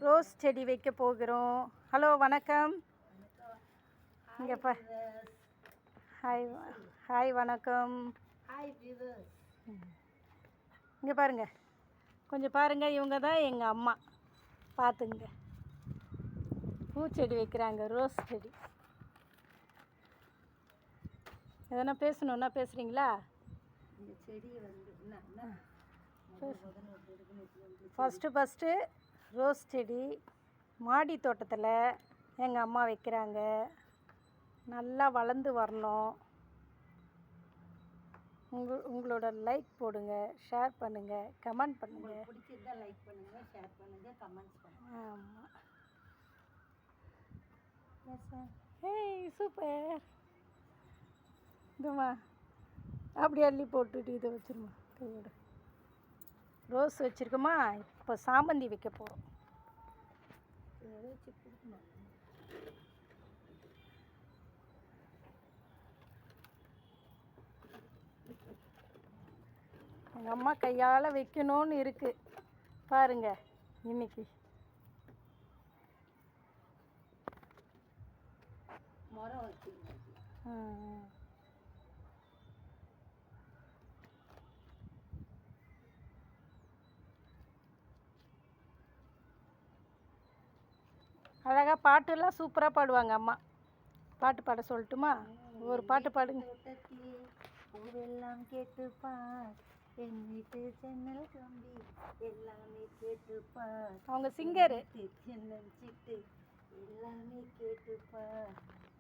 Rose செடி வைக்க போகிறோம். ஹலோ வணக்கம். இங்கே ஹாய் ஹாய் வணக்கம். இங்கே பாருங்கள், கொஞ்சம் பாருங்கள். இவங்க தான் எங்கள் அம்மா. பார்த்துங்க, பூச்செடி வைக்கிறாங்க, ரோஸ் செடி. எதனா பேசணுன்னா பேசுகிறீங்களா? இந்த செடி வந்து ஃபஸ்ட்டு ரோஸ் செடி மாடி தோட்டத்தில் எங்கள் அம்மா வைக்கிறாங்க. நல்லா வளர்ந்து வரணும். உங்களோட லைக் போடுங்க, ஷேர் பண்ணுங்கள், கமெண்ட் பண்ணுங்கள். பிடிச்சிருந்தா லைக் பண்ணுங்கள், ஷேர் பண்ணுங்கள், கமெண்ட்ஸ் பண்ணுங்கள். ஆமாம். ஏய் சூப்பர். இதுமா அப்படி அள்ளி போட்டுட்டு இதை வச்சிருமா கையோட. ரோஸ் வச்சுருக்கோமா, இப்போ சாமந்தி வைக்க போகிறோம். வச்சு கொடுக்கணும். எங்கள் அம்மா கையால் வைக்கணும்னு இருக்குது பாருங்க. இன்னைக்கு மரம் வச்சு அழகாக பாட்டுலாம் சூப்பராக பாடுவாங்க அம்மா. பாட்டு பாட சொல்லட்டுமா? ஒரு பாட்டு பாடுங்க. பூவெல்லாம் கேட்டுப்பார், என் வீட்டு சென்னல் கம்பி எல்லாமே கேட்டுப்பார். அவங்க சிங்கரு. சென்னல் சிட்டு எல்லாமே கேட்டுப்பார்.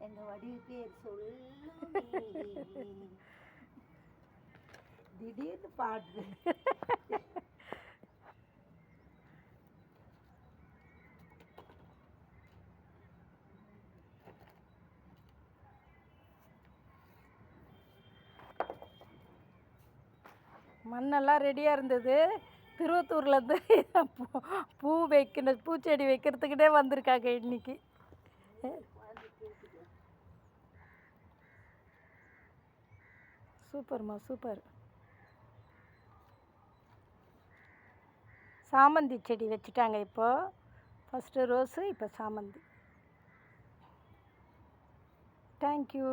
எங்க வடிவு பேர் சொல்லு. திடீர்னு பாடுது. மண்ணெல்லாம் ரெடியாக இருந்தது. திருவத்தூர்லேருந்து பூ வைக்கணும், பூச்செடி வைக்கிறதுக்கிட்டே வந்திருக்காங்க இன்னைக்கு. சூப்பர்மா சூப்பர். சாமந்தி செடி வச்சுட்டாங்க. இப்போது ஃபஸ்ட்டு ரோஸு, இப்போ சாமந்தி. தேங்க்யூ.